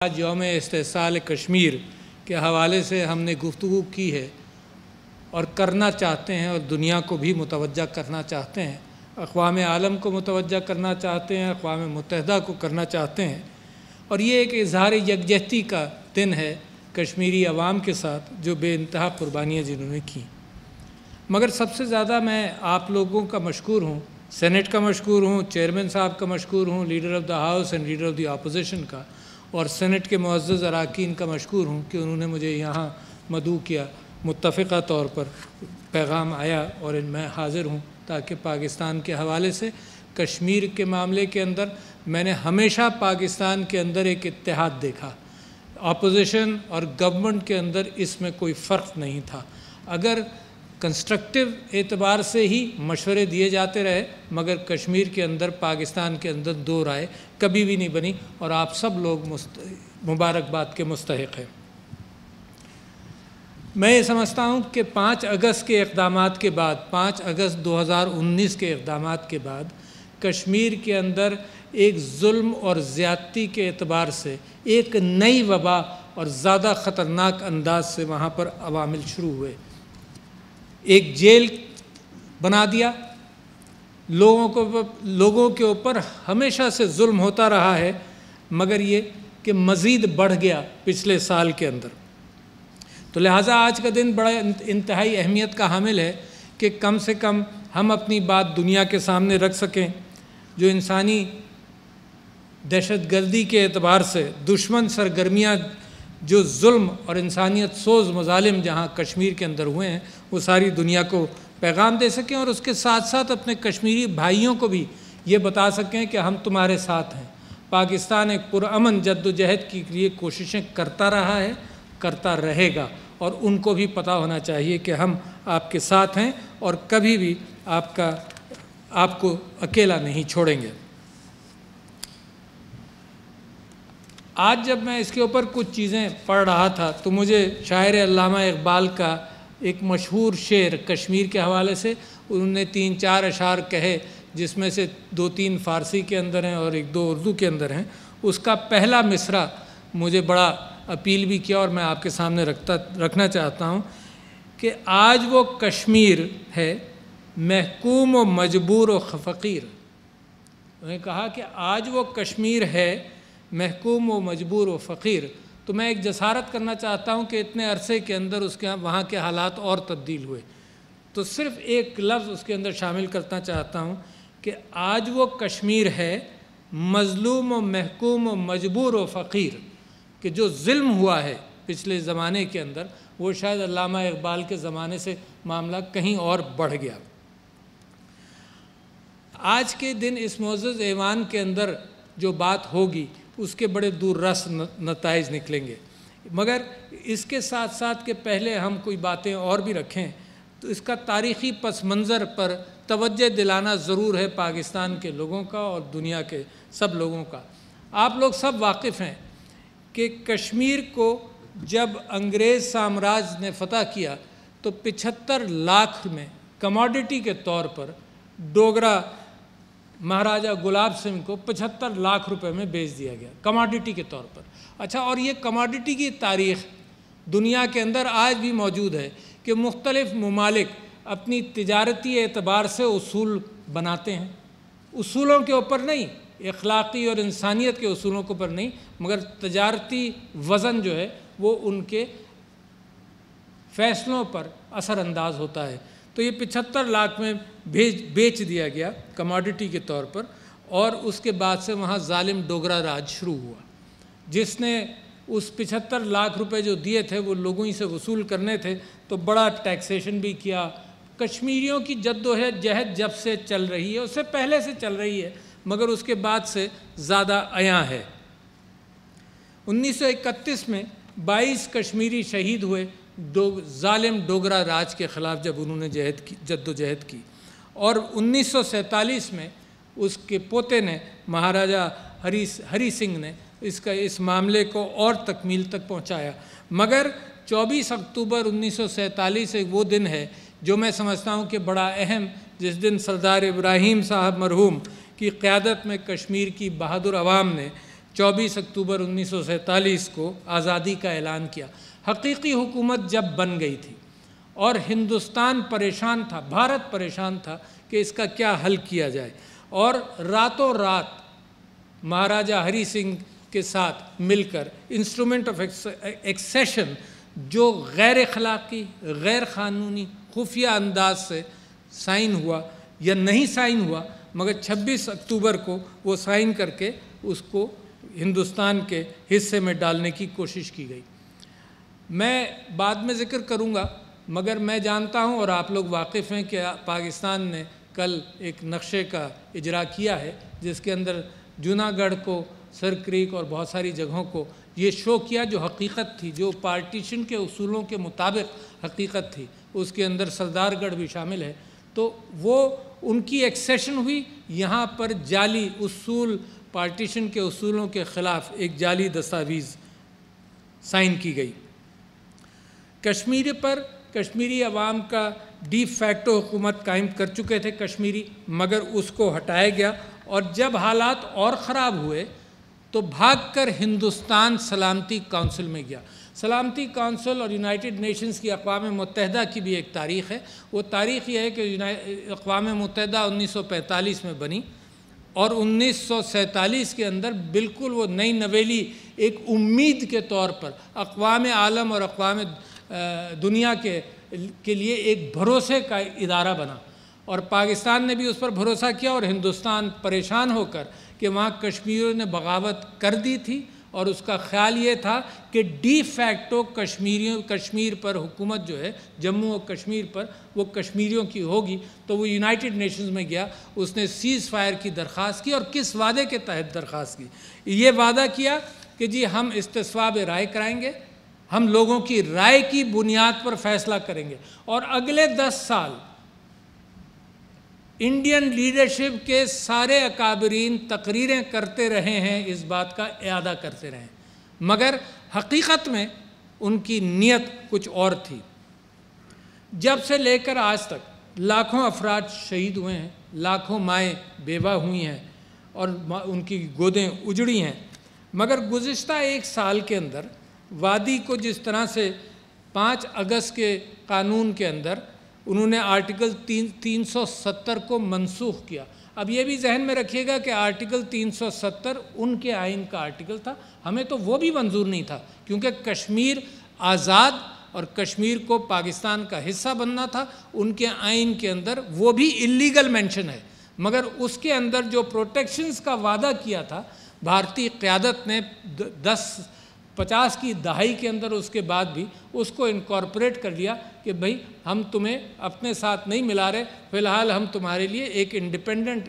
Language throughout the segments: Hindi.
आज यौम इस्तिसाल कश्मीर के हवाले से हमने गुफ्तगू की है और करना चाहते हैं और दुनिया को भी मुतवज्जा करना चाहते हैं, अक़वाम आलम को मुतवज्जा करना चाहते हैं, अक़वाम मुत्तहिदा को करना चाहते हैं। और ये एक इज़हार यकजहती का दिन है कश्मीरी अवाम के साथ जो बेइंतहा कुर्बानियाँ जिन्होंने की। मगर सबसे ज़्यादा मैं आप लोगों का मशकूर हूँ, सेनेट का मशकूर हूँ, चेयरमैन साहब का मशकूर हूँ, leader of the house and leader of the opposition का, और सेनेट के मुअज़्ज़ज़ अरकान का मशकूर हूँ कि उन्होंने मुझे यहाँ मदऊ किया। मुत्तफ़िक़ा तौर पर पैगाम आया और मैं हाज़िर हूँ ताकि पाकिस्तान के हवाले से कश्मीर के मामले के अंदर मैंने हमेशा पाकिस्तान के अंदर एक इत्तेहाद देखा। अपोजिशन और गवर्नमेंट के अंदर इसमें कोई फ़र्क नहीं था। अगर कंस्ट्रक्टिव एतबार से ही मशवरे दिए जाते रहे, मगर कश्मीर के अंदर पाकिस्तान के अंदर दो राय कभी भी नहीं बनी और आप सब लोग मुबारकबाद के मुस्तहिक़ हैं। मैं ये समझता हूँ कि 5 अगस्त के इक़दामात के बाद, 5 अगस्त 2019 के इक़दामात के बाद कश्मीर के अंदर एक जुल्म और ज़्यादती के एतबार से एक नई वबा और ज़्यादा ख़तरनाक अंदाज से वहाँ पर अवामिल शुरू हुए। एक जेल बना दिया, लोगों के ऊपर हमेशा से जुल्म होता रहा है, मगर ये कि मज़ीद बढ़ गया पिछले साल के अंदर। तो लिहाजा आज का दिन बड़ा इंतहाई अहमियत का हामिल है कि कम से कम हम अपनी बात दुनिया के सामने रख सकें। जो इंसानी दहशतगर्दी के एतबार से दुश्मन सरगर्मियाँ, जो जुल्म और इंसानियत सोज़ मज़ालिम जहाँ कश्मीर के अंदर हुए हैं, वो सारी दुनिया को पैगाम दे सकें और उसके साथ साथ अपने कश्मीरी भाइयों को भी ये बता सकें कि हम तुम्हारे साथ हैं। पाकिस्तान एक पुरअमन जद्दोजहद के लिए कोशिशें करता रहा है, करता रहेगा, और उनको भी पता होना चाहिए कि हम आपके साथ हैं और कभी भी आपको अकेला नहीं छोड़ेंगे। आज जब मैं इसके ऊपर कुछ चीज़ें पढ़ रहा था तो मुझे शायर अल्लामा इकबाल का एक मशहूर शेर कश्मीर के हवाले से, उन्होंने 3-4 अशार कहे, जिसमें से 2-3 फ़ारसी के अंदर हैं और 1-2 उर्दू के अंदर हैं। उसका पहला मिसरा मुझे बड़ा अपील भी किया और मैं आपके सामने रखना चाहता हूँ कि आज वो कश्मीर है महकूम व मजबूर व फ़क़ीर। उन्होंने कहा कि आज वो कश्मीर है महकूम व मजबूर व फ़क़ीर। तो मैं एक जसारत करना चाहता हूँ कि इतने अरसे के अंदर उसके वहाँ के हालात और तब्दील हुए, तो सिर्फ़ एक लफ्ज़ उसके अंदर शामिल करना चाहता हूँ कि आज वो कश्मीर है मज़लूम व महकूम व मजबूर व फ़क़ीर। कि जो ज़ुल्म हुआ है पिछले ज़माने के अंदर, वो शायद अल्लामा इकबाल के ज़माने से मामला कहीं और बढ़ गया। आज के दिन इस मुअज़्ज़ज़ ऐवान के अंदर जो बात होगी उसके बड़े दूररस नताइज निकलेंगे। मगर इसके साथ साथ के पहले हम कोई बातें और भी रखें तो इसका तारीख़ी पस मंज़र पर तवज्जो दिलाना ज़रूर है पाकिस्तान के लोगों का और दुनिया के सब लोगों का। आप लोग सब वाकिफ़ हैं कि कश्मीर को जब अंग्रेज़ साम्राज्य ने फ़तह किया तो 75 लाख में कमोडिटी के तौर पर डोगरा महाराजा गुलाब सिंह को 75 लाख रुपए में बेच दिया गया कमोडिटी के तौर पर। अच्छा, और ये कमोडिटी की तारीख़ दुनिया के अंदर आज भी मौजूद है कि मुख्तलिफ़ ममालिक अपनी तिजारती एतबार से उसूल बनाते हैं। उसूलों के ऊपर नहीं, अखलाक़ी और इंसानियत के उसूलों के ऊपर नहीं, मगर तजारती वज़न जो है वो उनके फ़ैसलों पर असरअंदाज होता है। तो ये 75 लाख में बेच दिया गया कमोडिटी के तौर पर, और उसके बाद से वहाँ ज़ालिम डोगरा राज शुरू हुआ, जिसने उस 75 लाख रुपए जो दिए थे वो लोगों ही से वसूल करने थे, तो बड़ा टैक्सेशन भी किया। कश्मीरियों की जद्दोजहद जब से चल रही है, उससे पहले से चल रही है, मगर उसके बाद से ज़्यादा अयां है। 1931 में 22 कश्मीरी शहीद हुए ज़ालिम डोगरा राज के ख़िलाफ़ जब उन्होंने जद्दोजहद की, और 1947 में उसके पोते ने, महाराजा हरी सिंह ने इस मामले को और तकमील तक पहुँचाया। मगर 24 अक्टूबर 1947 एक वो दिन है जो मैं समझता हूँ कि बड़ा अहम, जिस दिन सरदार इब्राहीम साहब मरहूम की क़यादत में कश्मीर की बहादुर अवाम ने 24 अक्टूबर 1947 को आज़ादी का ऐलान किया। हकीकी हुकूमत जब बन गई थी और हिंदुस्तान परेशान था, भारत परेशान था कि इसका क्या हल किया जाए, और रातों रात महाराजा हरि सिंह के साथ मिलकर इंस्ट्रूमेंट ऑफ एक्सेशन जो गैर अखलाकी, गैर क़ानूनी, खुफिया अंदाज से साइन हुआ या नहीं साइन हुआ, मगर 26 अक्टूबर को वो साइन करके उसको हिंदुस्तान के हिस्से में डालने की कोशिश की गई। मैं बाद में ज़िक्र करूँगा, मगर मैं जानता हूँ और आप लोग वाकिफ़ हैं कि पाकिस्तान ने कल एक नक्शे का इजरा किया है जिसके अंदर जूनागढ़ को, सर क्रीक और बहुत सारी जगहों को ये शो किया जो हकीकत थी, जो पार्टीशन के उसूलों के मुताबिक हकीकत थी। उसके अंदर सरदारगढ़ भी शामिल है। तो वो उनकी एक्सेशन हुई, यहाँ पर जाली उसूल, पार्टीशन के उसूलों के ख़िलाफ़ एक जाली दस्तावेज़ साइन की गई। कश्मीर पर कश्मीरी अवाम का डी फैक्टो हुकूमत कायम कर चुके थे कश्मीरी, मगर उसको हटाया गया, और जब हालात और ख़राब हुए तो भागकर हिंदुस्तान सलामती काउंसिल में गया। सलामती काउंसिल और यूनाइटेड नेशंस की अक़वाम मुत्तहिदा की भी एक तारीख़ है। वो तारीख़ यह है कि अक़वाम मुत्तहिदा 1945 में बनी और 1947 के अंदर बिल्कुल वो नई नवेली एक उम्मीद के तौर पर अक़वाम आलम और अक़वाम दुनिया के लिए एक भरोसे का इदारा बना, और पाकिस्तान ने भी उस पर भरोसा किया। और हिंदुस्तान परेशान होकर कि वहाँ कश्मीरियों ने बगावत कर दी थी और उसका ख्याल ये था कि डी फैक्टो कश्मीर पर हुकूमत जो है, जम्मू और कश्मीर पर, वो कश्मीरियों की होगी। तो वो यूनाइटेड नेशंस में गया, उसने सीज़ फायर की दरख्वास्त की, और किस वादे के तहत दरख्वास्त की? ये वादा किया कि जी हम इस्तिस्वाब राय कराएंगे, हम लोगों की राय की बुनियाद पर फैसला करेंगे, और अगले 10 साल इंडियन लीडरशिप के सारे अकाबरीन तकरीरें करते रहे हैं, इस बात का इआदा करते रहे, मगर हकीकत में उनकी नीयत कुछ और थी। जब से लेकर आज तक लाखों अफराद शहीद हुए हैं, लाखों माएँ बेवा हुई हैं और उनकी गोदें उजड़ी हैं, मगर गुज़िश्ता 1 साल के अंदर वादी को जिस तरह से 5 अगस्त के कानून के अंदर उन्होंने आर्टिकल 370 को मनसूख किया। अब ये भी जहन में रखिएगा कि आर्टिकल 370 उनके आइन का आर्टिकल था, हमें तो वो भी मंजूर नहीं था, क्योंकि कश्मीर आज़ाद और कश्मीर को पाकिस्तान का हिस्सा बनना था। उनके आइन के अंदर वो भी इल्लीगल मेंशन है, मगर उसके अंदर जो प्रोटेक्शंस का वादा किया था भारतीय क़यादत ने 50 की दहाई के अंदर, उसके बाद भी उसको इनकॉर्पोरेट कर लिया कि भाई हम तुम्हें अपने साथ नहीं मिला रहे, फ़िलहाल हम तुम्हारे लिए एक इंडिपेंडेंट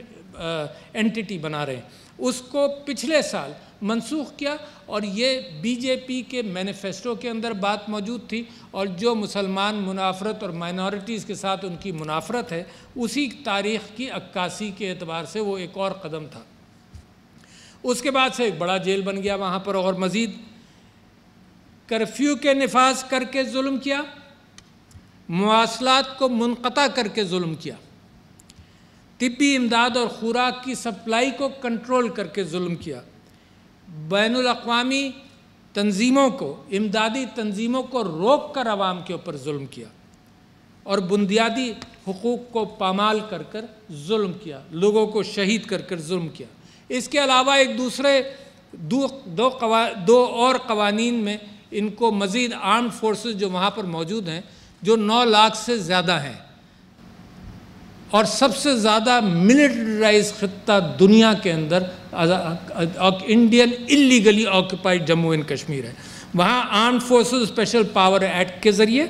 एंटिटी बना रहे हैं। उसको पिछले साल मनसूख किया, और ये बीजेपी के मैनिफेस्टो के अंदर बात मौजूद थी, और जो मुसलमान मुनाफरत और माइनॉरिटीज़ के साथ उनकी मुनाफरत है, उसी तारीख़ की अक्कासी के एतबार से वो एक और कदम था। उसके बाद से एक बड़ा जेल बन गया वहाँ पर, और मज़ीद कर्फ्यू के नफाज करके जुल्म किया, मवासलात को मुनक़ता करके जुल्म किया, तिब्बी इमदाद और खुराक की सप्लाई को कंट्रोल करके जुल्म किया, बैनुल अक़वामी तंजीमों को, इमदादी तंजीमों को रोक कर आवाम के ऊपर जुल्म किया, और बुनियादी हुकूक़ को पामाल कर कर जुल्म किया, लोगों को शहीद कर कर जुल्म किया। इसके अलावा एक दूसरे दो और कवानीन में इनको मज़ीद आर्म्ड फोर्सेस जो वहाँ पर मौजूद हैं, जो 9 लाख से ज़्यादा हैं, और सबसे ज़्यादा मिलिटराइज ख़ित्ता दुनिया के अंदर Indian illegally occupied Jammu and Kashmir है। वहाँ armed forces special power act के ज़रिए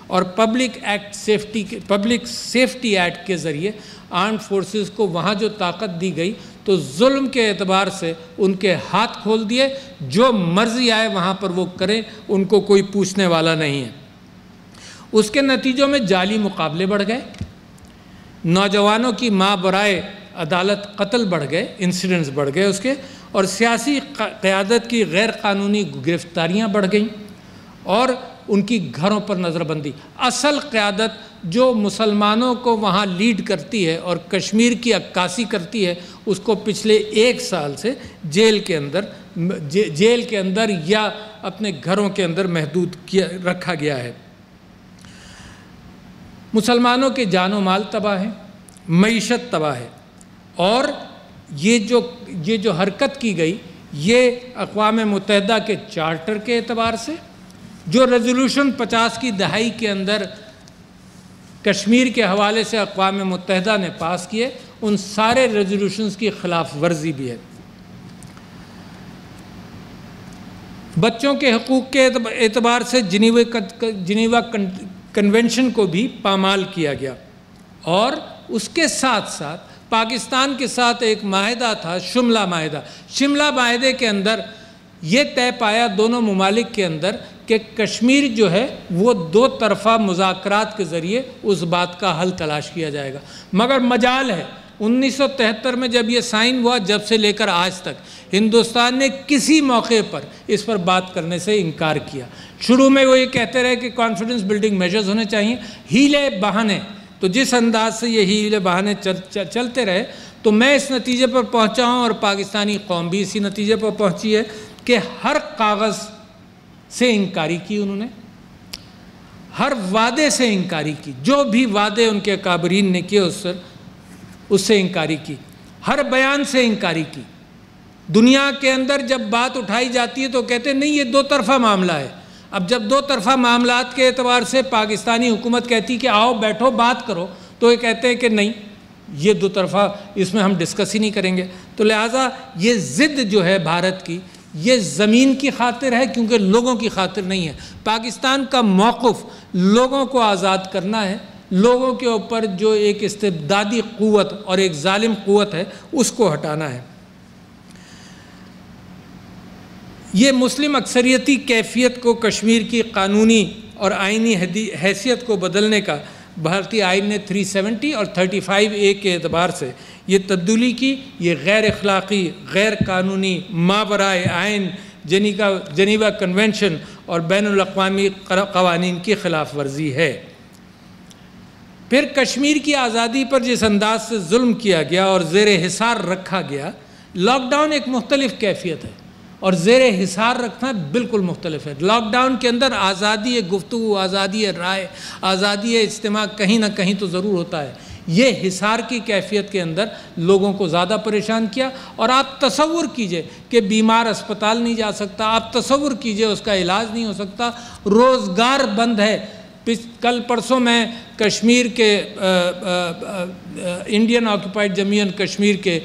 और पब्लिक सेफ्टी एक्ट के ज़रिए आर्म्ड फोर्सेस को वहाँ जो ताकत दी गई, तो जुल्म के एतबार से उनके हाथ खोल दिए, जो मर्ज़ी आए वहाँ पर वो करें, उनको कोई पूछने वाला नहीं है। उसके नतीजों में जाली मुकाबले बढ़ गए, नौजवानों की माँ बराए अदालत कत्ल बढ़ गए, इंसिडेंट्स बढ़ गए उसके, और सियासी क़यादत की गैर कानूनी गिरफ्तारियाँ बढ़ गईं, और उनकी घरों पर नज़रबंदी। असल क़यादत जो मुसलमानों को वहाँ लीड करती है और कश्मीर की अक्कासी करती है, उसको पिछले 1 साल से जेल के अंदर जेल के अंदर या अपने घरों के अंदर महदूद रखा गया है। मुसलमानों के जानो माल तबाह है, मईशत तबाह है, और ये जो हरकत की गई ये अक़वाम मुत्तहिदा के चार्टर के एतबार से, जो रेजोल्यूशन 50 की दहाई के अंदर कश्मीर के हवाले से अक़वाम मुत्तहिदा ने पास किए, उन सारे रेजोल्यूशंस की खिलाफ वर्जी भी है। बच्चों के हकूक़ के एतबार से जिनीवा कन्वेंशन को भी पामाल किया गया, और उसके साथ साथ पाकिस्तान के साथ एक माहिदा था, शिमला माहिदे के अंदर ये तय पाया दोनों ममालिक के अंदर कि कश्मीर जो है वो दो तरफ़ा मुज़ाकरात के ज़रिए उस बात का हल तलाश किया जाएगा। मगर मजाल है 1973 में जब ये साइन हुआ, जब से लेकर आज तक हिंदुस्तान ने किसी मौके पर इस पर बात करने से इनकार किया। शुरू में वो ये कहते रहे कि कॉन्फिडेंस बिल्डिंग मेजर्स होने चाहिए, हीले बहाने, तो जिस अंदाज से ये हीले बहाने चलते रहे, तो मैं इस नतीजे पर पहुंचा हूं और पाकिस्तानी कौम भी इसी नतीजे पर पहुंची है कि हर कागज़ से इनकारी की उन्होंने, हर वादे से इनकारी की, जो भी वादे उनके काबरीन ने किए उससे इनकारी की, हर बयान से इनकारी की। दुनिया के अंदर जब बात उठाई जाती है तो कहते नहीं ये दो तरफ़ा मामला है। अब जब दो तरफ़ा मामलात के एतबार से पाकिस्तानी हुकूमत कहती कि आओ बैठो बात करो, तो ये कहते हैं कि नहीं ये दो तरफ़ा, इसमें हम डिस्कस ही नहीं करेंगे। तो लिहाजा ये ज़िद जो है भारत की, ये ज़मीन की खातिर है क्योंकि लोगों की खातिर नहीं है। पाकिस्तान का मौक़िफ़ लोगों को आज़ाद करना है, लोगों के ऊपर जो एक इस्तिबदादी क़ुव्वत और एक ज़ालिम क़ुव्वत है उसको हटाना है। ये मुस्लिम अक्सरियती कैफियत को, कश्मीर की कानूनी और आइनी हैसियत को बदलने का भारतीय आइन ने 370 और 35A के एतबार से ये तब्दीली की। ये गैर अखलाक़ी, गैर कानूनी, मावराए आइन, जनीवा कन्वेंशन और बैनुल अक़वामी क़वानीन की ख़िलाफ़ वर्जी है। फिर कश्मीर की आज़ादी पर जिस अंदाज से जुल्म किया गया और ज़ेर हिसार रखा गया, लॉकडाउन एक मुख्तलिफ़ कैफियत है और ज़ेर हिसार रखना बिल्कुल मुख्तलिफ है। लॉकडाउन के अंदर आज़ादी गुफ्तगू, आज़ादी राय, आज़ादी इज्तिमा कहीं ना कहीं तो ज़रूर होता है। ये हिसार की कैफियत के अंदर लोगों को ज़्यादा परेशान किया। और आप तसव्वुर कीजिए कि बीमार अस्पताल नहीं जा सकता, आप तसव्वुर कीजिए उसका इलाज नहीं हो सकता, रोज़गार बंद है। कल परसों मैं कश्मीर के Indian occupied Jammu and Kashmir के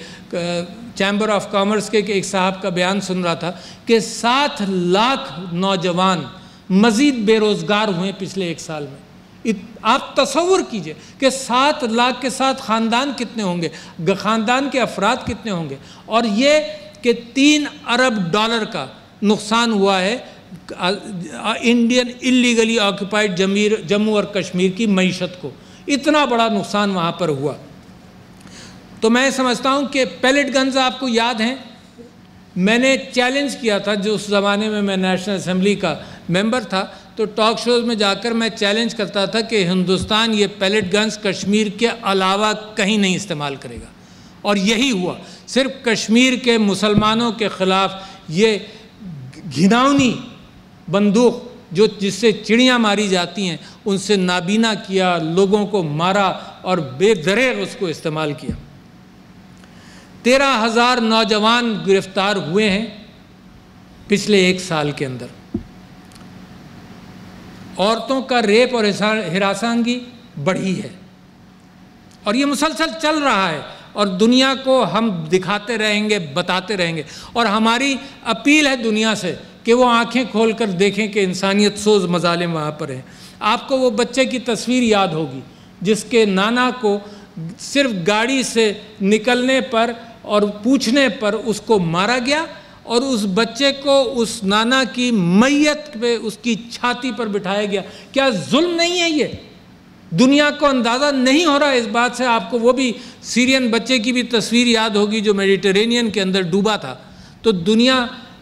चैम्बर ऑफ कॉमर्स के एक साहब का बयान सुन रहा था कि 7 लाख नौजवान मज़ीद बेरोज़गार हुए पिछले 1 साल में। आप तसव्वुर कीजिए कि 7 लाख के साथ ख़ानदान कितने होंगे, ख़ानदान के अफराद कितने होंगे, और ये कि $3 अरब का नुकसान हुआ है इंडियन इलीगली ऑक्यूपाइड जम्मू और कश्मीर की मईशत को। इतना बड़ा नुकसान वहाँ पर हुआ। तो मैं समझता हूँ कि पैलेट गन्स आपको याद हैं, मैंने चैलेंज किया था, जो उस ज़माने में मैं नेशनल असेंबली का मेंबर था, तो टॉक शोज़ में जाकर मैं चैलेंज करता था कि हिंदुस्तान ये पैलेट गन्स कश्मीर के अलावा कहीं नहीं इस्तेमाल करेगा। और यही हुआ। सिर्फ कश्मीर के मुसलमानों के ख़िलाफ़ ये घिनौनी बंदूक जो जिससे चिड़ियाँ मारी जाती हैं उनसे नाबीना किया, लोगों को मारा और बेदरेग उसको इस्तेमाल किया। 13,000 नौजवान गिरफ्तार हुए हैं पिछले 1 साल के अंदर। औरतों का रेप और हिरासांगी बढ़ी है और ये मुसलसल चल रहा है और दुनिया को हम दिखाते रहेंगे, बताते रहेंगे। और हमारी अपील है दुनिया से कि वो आंखें खोलकर देखें कि इंसानियत सोज मजालिम वहाँ पर हैं। आपको वो बच्चे की तस्वीर याद होगी जिसके नाना को सिर्फ गाड़ी से निकलने पर और पूछने पर उसको मारा गया और उस बच्चे को उस नाना की मैयत पे उसकी छाती पर बिठाया गया। क्या जुल्म नहीं है ये? दुनिया को अंदाज़ा नहीं हो रहा इस बात से। आपको वो भी सीरियन बच्चे की भी तस्वीर याद होगी जो मेडिटेरेनियन के अंदर डूबा था। तो दुनिया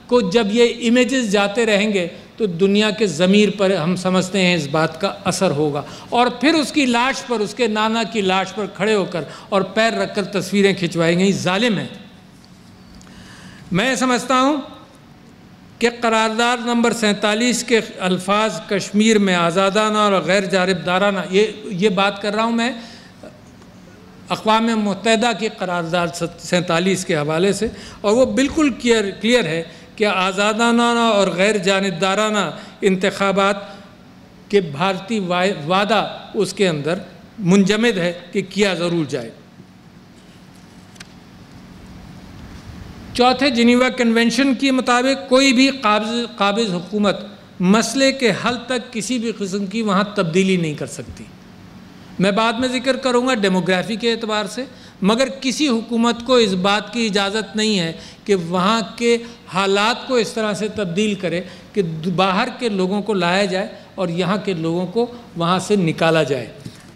को जब ये इमेजेस जाते रहेंगे तो दुनिया के ज़मीर पर हम समझते हैं इस बात का असर होगा। और फिर उसकी लाश पर, उसके नाना की लाश पर खड़े होकर और पैर रखकर तस्वीरें खिंचवाई गई। जालिम है। मैं समझता हूँ कि करारदाद नंबर 47 के अल्फाज कश्मीर में आज़ादाना और गैर जानिबदाराना, ये बात कर रहा हूँ मैं अक़वाम मुत्तहिदा की करारदाद 47 के हवाले से, और वो बिल्कुल क्लियर है कि आज़ादाना और गैर जानिबदाराना इंतखाबात के भारतीय वादा उसके अंदर मुंजमद है कि किया ज़रूर जाए। चौथे जिनीवा कन्वेंशन के मुताबिक कोई भी काबिज़ हुकूमत मसले के हल तक किसी भी किस्म की वहाँ तब्दीली नहीं कर सकती। मैं बाद में ज़िक्र करूँगा डेमोग्राफी के एतबार से, मगर किसी हुकूमत को इस बात की इजाज़त नहीं है कि वहाँ के हालात को इस तरह से तब्दील करे कि बाहर के लोगों को लाया जाए और यहाँ के लोगों को वहाँ से निकाला जाए।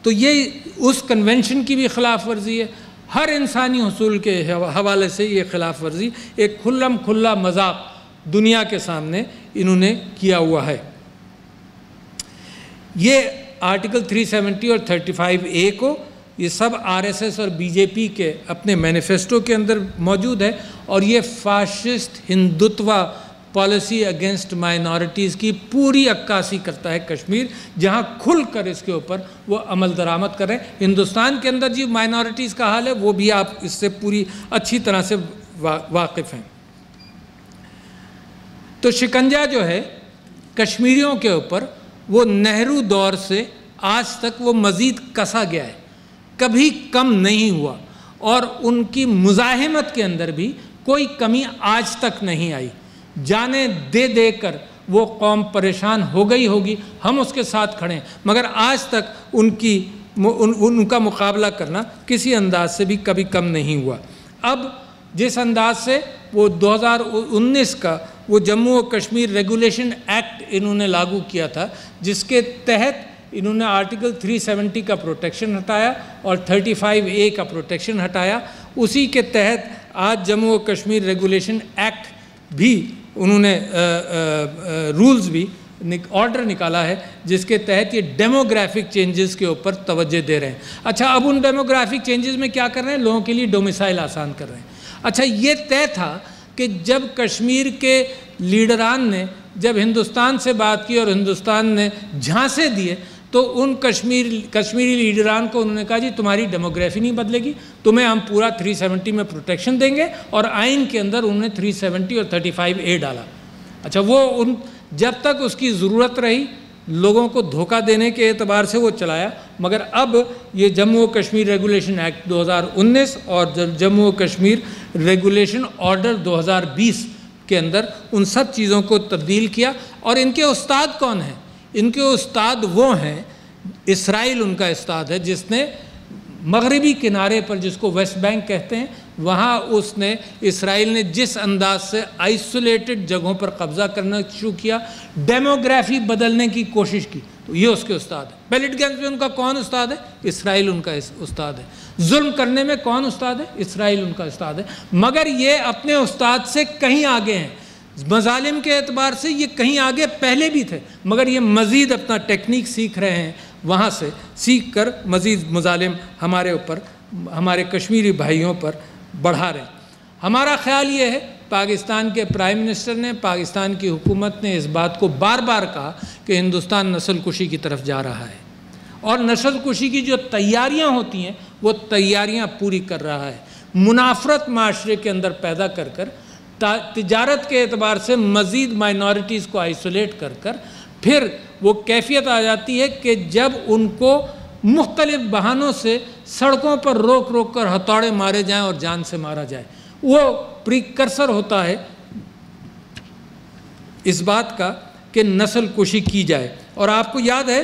तो ये उस कन्वेंशन की भी ख़िलाफ़ वर्जी है। हर इंसानी हुसूल के हवाले से ये ख़िलाफ़ वर्जी एक खुल्ला मजाक दुनिया के सामने इन्होंने किया हुआ है। ये आर्टिकल 370 और 35A को ये सब RSS और BJP के अपने मैनिफेस्टो के अंदर मौजूद है, और ये fascist Hindutva policy against minorities की पूरी अक्कासी करता है कश्मीर, जहाँ खुल कर इसके ऊपर वो अमल दरामद कर रहे हैं। हिंदुस्तान के अंदर जो माइनॉरिटीज़ का हाल है वो भी आप इससे पूरी अच्छी तरह से वाकिफ़ हैं। तो शिकंजा जो है कश्मीरियों के ऊपर वो नेहरू दौर से आज तक वो मज़ीद कसा गया है, कभी कम नहीं हुआ, और उनकी मुज़ाहिमत के अंदर भी कोई कमी आज तक नहीं आई। जाने दे कर वो कौम परेशान हो गई होगी, हम उसके साथ खड़े हैं, मगर आज तक उनका मुकाबला करना किसी अंदाज से भी कभी कम नहीं हुआ। अब जिस अंदाज से वो 2019 का वो जम्मू और कश्मीर रेगुलेशन एक्ट इन्होंने लागू किया था, जिसके तहत इन्होंने आर्टिकल 370 का प्रोटेक्शन हटाया और 35A का प्रोटेक्शन हटाया, उसी के तहत आज जम्मू और कश्मीर रेगुलेशन एक्ट भी उन्होंने रूल्स भी ऑर्डर निकाला है, जिसके तहत ये डेमोग्राफिक चेंजेस के ऊपर तवज्जो दे रहे हैं। अच्छा, अब उन डेमोग्राफिक चेंजेस में क्या कर रहे हैं, लोगों के लिए डोमिसाइल आसान कर रहे हैं। अच्छा, ये तय था कि जब कश्मीर के लीडरान ने जब हिंदुस्तान से बात की और हिंदुस्तान ने झांसे दिए, तो उन कश्मीरी लीडरान को उन्होंने कहा जी तुम्हारी डेमोग्राफी नहीं बदलेगी, तुम्हें हम पूरा 370 में प्रोटेक्शन देंगे, और आइन के अंदर उन्होंने 370 और 35A डाला। अच्छा, वो जब तक उसकी ज़रूरत रही लोगों को धोखा देने के एतबार से वो चलाया, मगर अब ये जम्मू कश्मीर रेगुलेशन एक्ट 2019 और जम्मू कश्मीर रेगुलेशन ऑर्डर 2020 के अंदर उन सब चीज़ों को तब्दील किया। और इनके उस्ताद कौन हैं? इनके उस्ताद वो हैं, इसराइल उनका उस्ताद है, जिसने मगरबी किनारे पर, जिसको वेस्ट बैंक कहते हैं, वहाँ उसने इसराइल ने जिस अंदाज से आइसोलेटेड जगहों पर कब्ज़ा करना शुरू किया, डेमोग्राफी बदलने की कोशिश की, तो ये उसके उस्ताद है। पैलेटगंज में उनका कौन उस्ताद है? इसराइल उनका उस्ताद है। जुल्म करने में कौन उस्ताद है? इसराइल उनका उस्ताद है। मगर ये अपने उस्ताद से कहीं आगे हैं, मजालिम के एतबार से ये कहीं आगे पहले भी थे, मगर ये मज़ीद अपना टेक्निक सीख रहे हैं, वहाँ से सीख कर मज़ीद मजालिम हमारे ऊपर, हमारे कश्मीरी भाइयों पर बढ़ा रहे हैं। हमारा ख़्याल ये है, पाकिस्तान के प्राइम मिनिस्टर ने, पाकिस्तान की हुकूमत ने इस बात को बार बार कहा कि हिंदुस्तान नस्ल कुशी की तरफ जा रहा है, और नस्ल कुशी की जो तैयारियाँ होती हैं वो तैयारियाँ पूरी कर रहा है। मुनाफरत माशरे के अंदर पैदा कर कर, तिजारत के एतबार से मज़ीद माइनॉरिटीज़ को आइसोलेट कर कर, फिर वो कैफियत आ जाती है कि जब उनको मुख्तलिफ बहानों से सड़कों पर रोक रोक कर हथौड़े मारे जाएं और जान से मारा जाए, वो प्रीकर्सर होता है इस बात का कि नस्ल कुशी की जाए। और आपको याद है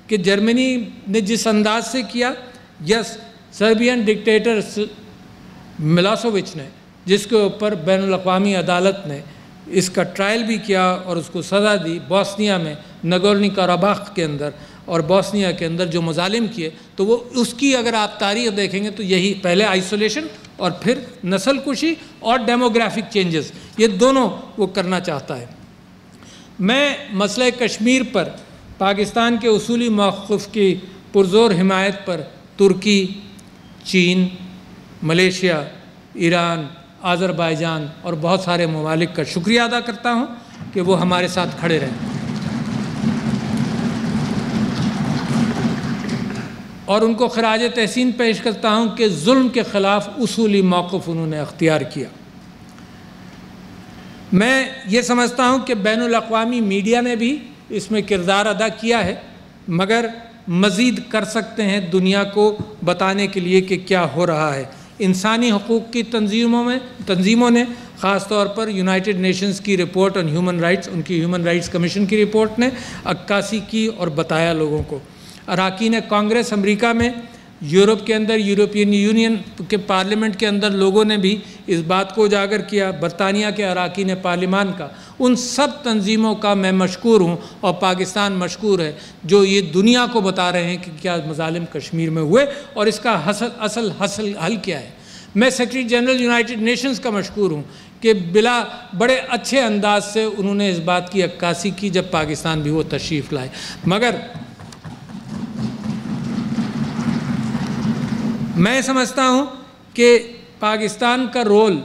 कि जर्मनी ने जिस अंदाज से किया, या सर्बियन डिक्टेटर मिलोसेविच ने, जिसके ऊपर बैनुल अक़वामी अदालत ने इसका ट्रायल भी किया और उसको सज़ा दी, बोस्निया में नगोर्नो कराबाख के अंदर और बोस्निया के अंदर जो मजालिम किए, तो वो उसकी अगर आप तारीख़ देखेंगे तो यही पहले आइसोलेशन और फिर नस्ल कुशी और डेमोग्राफिक चेंजेस, ये दोनों वो करना चाहता है। मैं मसले कश्मीर पर पाकिस्तान के उसूली मौक़िफ़ की पुरज़ोर हिमायत पर तुर्की, चीन, मलेशिया, ईरान, आज़रबाईजान और बहुत सारे ममालिक का शुक्रिया अदा करता हूँ। कि वो हमारे साथ खड़े रहें। और उनको खराज तहसीन पेश करता हूँ कि जुल्म के ख़िलाफ़ उसूली मौक़िफ़ उन्होंने अख्तियार किया। मैं ये समझता हूँ कि बैनुल अक़वामी मीडिया ने भी इसमें किरदार अदा किया है, मगर मज़ीद कर सकते हैं दुनिया को बताने के लिए कि क्या हो रहा है। इंसानी हकूक़ की तंजीमों ने ख़ास तौर पर यूनाइटेड नेशंस की रिपोर्ट ऑन ह्यूमन राइट्स, उनकी ह्यूमन राइट्स कमीशन की रिपोर्ट ने अक्कासी की और बताया लोगों को। अरकान कांग्रेस अमेरिका में, यूरोप के अंदर, यूरोपियन यूनियन के पार्लियामेंट के अंदर लोगों ने भी इस बात को उजागर किया। बरतानिया के अरकान पार्लिमान का, उन सब तंजीमों का मैं मशकूर हूँ और पाकिस्तान मशकूर है जो ये दुनिया को बता रहे हैं कि क्या मज़ालिम कश्मीर में हुए और इसका असल हल क्या है। मैं सेक्रेटरी जनरल यूनाइटेड नेशंस का मशकूर हूँ कि बिला बड़े अच्छे अंदाज से उन्होंने इस बात की अक्कासी की जब पाकिस्तान भी वो तशरीफ़ लाए। मगर मैं समझता हूँ कि पाकिस्तान का रोल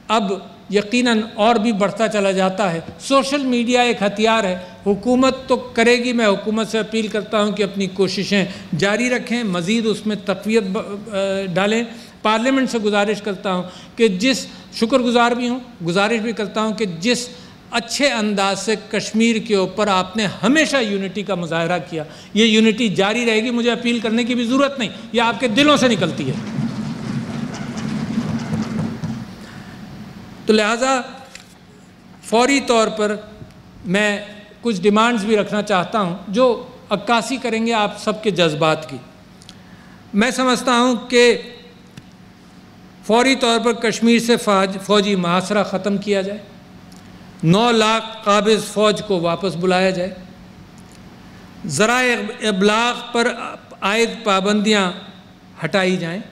अब यकीनन और भी बढ़ता चला जाता है। सोशल मीडिया एक हथियार है, हुकूमत तो करेगी। मैं हुकूमत से अपील करता हूँ कि अपनी कोशिशें जारी रखें, मज़ीद उसमें तक़वियत डालें। पार्लियामेंट से गुजारिश करता हूँ कि शुक्रगुजार भी हूँ, गुजारिश भी करता हूँ कि जिस अच्छे अंदाज से कश्मीर के ऊपर आपने हमेशा यूनिटी का मुजाहरा किया, ये यूनिटी जारी रहेगी। मुझे अपील करने की भी ज़रूरत नहीं, ये आपके दिलों से निकलती है। तो लिहाजा फौरी तौर पर मैं कुछ डिमांड्स भी रखना चाहता हूँ जो अक्कासी करेंगे आप सबके जज्बात की। मैं समझता हूँ कि फौरी तौर पर कश्मीर से फ़ौजी मुहासरा ख़त्म किया जाए, 9 लाख काबिज़ फ़ौज को वापस बुलाया जाए, ज़राए इब्लाग़ पर आयद पाबंदियाँ हटाई जाएँ।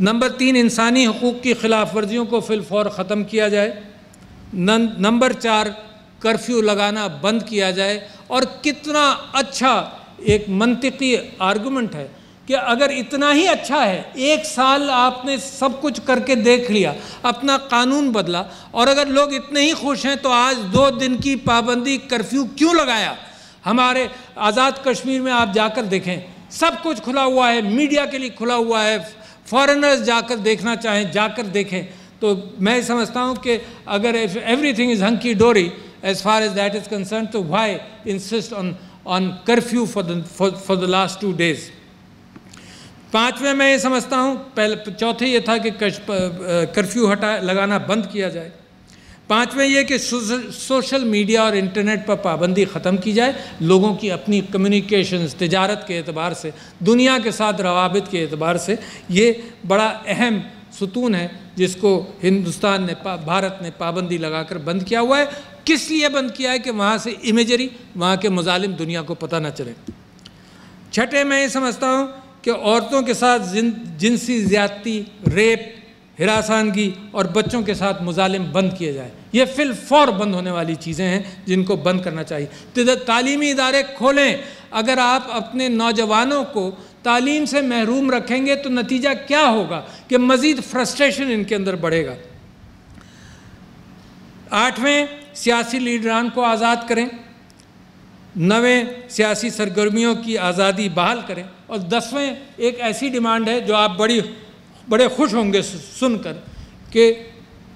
नंबर 3, इंसानी हकूक़ की ख़िलाफ़ वर्जियों को फ़िलफ़ौर ख़त्म किया जाए। नंबर 4, कर्फ्यू लगाना बंद किया जाए। और कितना अच्छा एक मंतिकी आर्गूमेंट है कि अगर इतना ही अच्छा है, 1 साल आपने सब कुछ करके देख लिया, अपना कानून बदला, और अगर लोग इतने ही खुश हैं तो आज 2 दिन की पाबंदी कर्फ्यू क्यों लगाया। हमारे आज़ाद कश्मीर में आप जाकर देखें, सब कुछ खुला हुआ है, मीडिया के लिए खुला हुआ है, फॉरेनर्स जाकर देखना चाहें जाकर देखें। तो मैं समझता हूँ कि अगर everything is hunky dory as far as that is concerned, तो why insist on curfew for the last 2 days. 5वें मैं ये समझता हूँ, चौथे ये था कि कर्फ्यू लगाना बंद किया जाए। 5वें ये कि सोशल मीडिया और इंटरनेट पर पाबंदी ख़त्म की जाए। लोगों की अपनी कम्युनिकेशंस, तिजारत के एतबार से, दुनिया के साथ रवाबित के एतबार से ये बड़ा अहम सुतून है जिसको हिंदुस्तान ने, भारत ने पाबंदी लगाकर बंद किया हुआ है। किस लिए बंद किया है कि वहाँ से इमेजरी, वहाँ के मुजालिम दुनिया को पता न चले। 6ठे मैं ये समझता हूँ कि औरतों के साथ जिनसी ज़्यादती, रेप, हिरासानगी और बच्चों के साथ मुजालिम बंद किए जाए। ये फ़िलफ़ौर बंद होने वाली चीज़ें हैं जिनको बंद करना चाहिए। तो तालीमी इदारे खोलें। अगर आप अपने नौजवानों को तालीम से महरूम रखेंगे तो नतीजा क्या होगा कि मज़ीद फ्रस्ट्रेशन इनके अंदर बढ़ेगा। 8वें, सियासी लीडरान को आज़ाद करें। 9वें, सियासी सरगर्मियों की आज़ादी बहाल करें। और 10वें एक ऐसी डिमांड है जो आप बड़े खुश होंगे सुनकर कि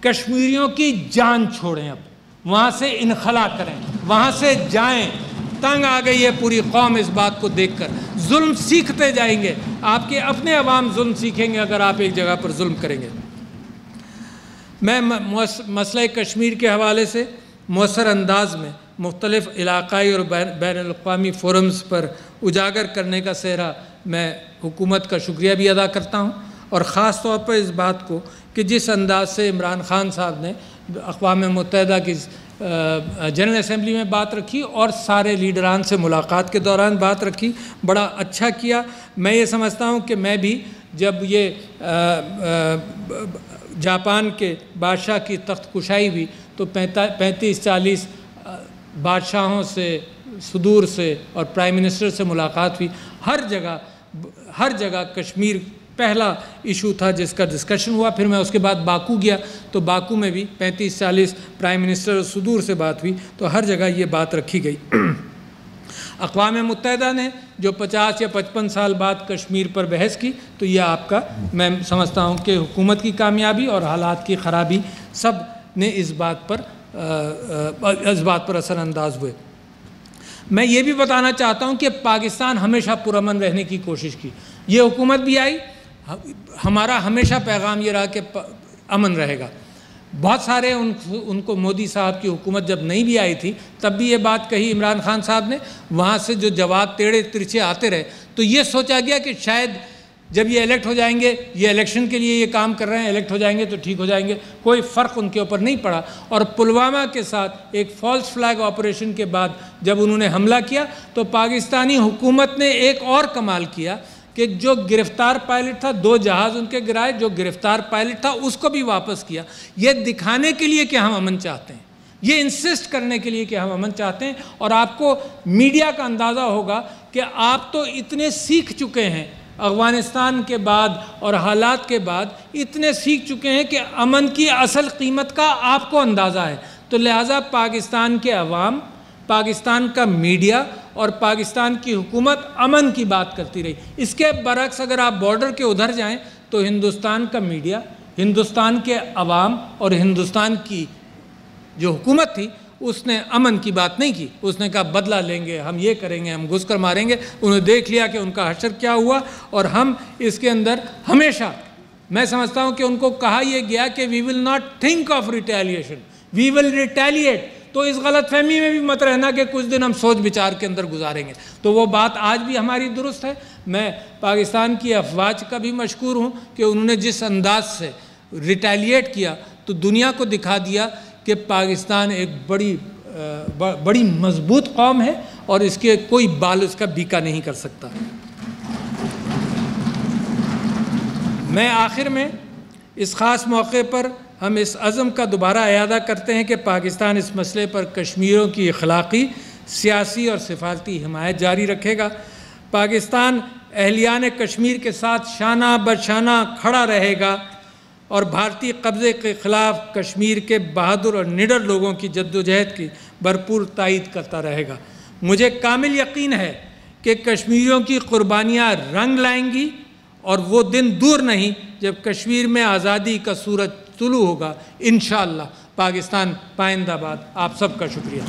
कश्मीरियों की जान छोड़ें, अब वहाँ से इनखला करें, वहाँ से जाएं। तंग आ गई है पूरी कौम इस बात को देखकर। जुल्म सीखते जाएंगे, आपके अपने अवाम जुल्म सीखेंगे अगर आप एक जगह पर जुल्म करेंगे। मैं मसला कश्मीर के हवाले से मौसर अंदाज में मुख्तलिफ़ इलाक़ाई और बैनुल-अक़वामी फ़ोरम्स पर उजागर करने का सेहरा मैं हुकूमत का शुक्रिया भी अदा करता हूँ, और ख़ास तौर पर इस बात को कि जिस अंदाज से इमरान ख़ान साहब ने अक़वाम मुत्तहिदा की जनरल असम्बली में बात रखी और सारे लीडरान से मुलाकात के दौरान बात रखी, बड़ा अच्छा किया। मैं ये समझता हूँ कि मैं भी जब ये जापान के बादशाह की तख्त कुशाई हुई तो 35-40 बादशाहों से, सदूर से और प्राइम मिनिस्टर से मुलाकात हुई। हर जगह कश्मीर पहला इशू था जिसका डिस्कशन हुआ। फिर मैं उसके बाद बाकू गया, तो बाकू में भी 35-40 प्राइम मिनिस्टर सुदूर से बात हुई, तो हर जगह ये बात रखी गई। अक़वाम मुत्तहिदा ने जो 50 या 55 साल बाद कश्मीर पर बहस की, तो यह आपका, मैं समझता हूँ कि हुकूमत की कामयाबी और हालात की ख़राबी सब ने इस बात पर असरअंदाज हुए। मैं ये भी बताना चाहता हूँ कि पाकिस्तान हमेशा पुरअमन रहने की कोशिश की। ये हुकूमत भी आई, हमारा हमेशा पैगाम ये रहा कि अमन रहेगा। बहुत सारे उनको मोदी साहब की हुकूमत जब नहीं भी आई थी तब भी ये बात कही इमरान खान साहब ने, वहाँ से जो जवाब टेढ़े तिरछे आते रहे, तो ये सोचा गया कि शायद जब ये इलेक्ट हो जाएंगे, ये इलेक्शन के लिए ये काम कर रहे हैं, इलेक्ट हो जाएंगे तो ठीक हो जाएंगे, कोई फ़र्क उनके ऊपर नहीं पड़ा। और पुलवामा के साथ एक फॉल्स फ्लैग ऑपरेशन के बाद जब उन्होंने हमला किया, तो पाकिस्तानी हुकूमत ने एक और कमाल किया कि जो गिरफ्तार पायलट था, 2 जहाज़ उनके गिराए, जो गिरफ्तार पायलट था उसको भी वापस किया। ये दिखाने के लिए कि हम अमन चाहते हैं, ये इंसिस्ट करने के लिए कि हम अमन चाहते हैं। और आपको मीडिया का अंदाज़ा होगा कि आप तो इतने सीख चुके हैं अफ़गानिस्तान के बाद और हालात के बाद, इतने सीख चुके हैं कि अमन की असल कीमत का आपको अंदाज़ा है। तो लिहाजा पाकिस्तान के अवाम, पाकिस्तान का मीडिया और पाकिस्तान की हुकूमत अमन की बात करती रही। इसके बरक्स अगर आप बॉर्डर के उधर जाएं तो हिंदुस्तान का मीडिया, हिंदुस्तान के अवाम और हिंदुस्तान की जो हुकूमत थी उसने अमन की बात नहीं की। उसने कहा बदला लेंगे, हम ये करेंगे, हम घुस कर मारेंगे। उन्होंने देख लिया कि उनका हशर क्या हुआ, और हम इसके अंदर हमेशा, मैं समझता हूँ कि उनको कहा यह गया कि we will not think of retaliation, we will retaliate. तो इस गलत फहमी में भी मत रहना कि कुछ दिन हम सोच विचार के अंदर गुजारेंगे। तो वो बात आज भी हमारी दुरुस्त है। मैं पाकिस्तान की अफवाज का भी मशकूर हूँ कि उन्होंने जिस अंदाज से रिटेलिएट किया तो दुनिया को दिखा दिया कि पाकिस्तान एक बड़ी मजबूत कौम है और इसके कोई बाल उसका बीका नहीं कर सकता। मैं आखिर में इस ख़ास मौके पर हम इस अज़म का दोबारा इयादा करते हैं कि पाकिस्तान इस मसले पर कश्मीरियों की अखलाक़ी, सियासी और सिफारती हिमायत जारी रखेगा। पाकिस्तान अहलियान कश्मीर के साथ शाना बशाना खड़ा रहेगा और भारतीय कब्ज़े के ख़िलाफ़ कश्मीर के बहादुर और निडर लोगों की जद्दोजहद की भरपूर तायीद करता रहेगा। मुझे कामिल यकीन है कि कश्मीरियों की कुर्बानियाँ रंग लाएंगी और वो दिन दूर नहीं जब कश्मीर में आज़ादी का सूरज तुलू होगा। इंशाअल्लाह। पाकिस्तान पाइंदाबाद। आप सबका शुक्रिया।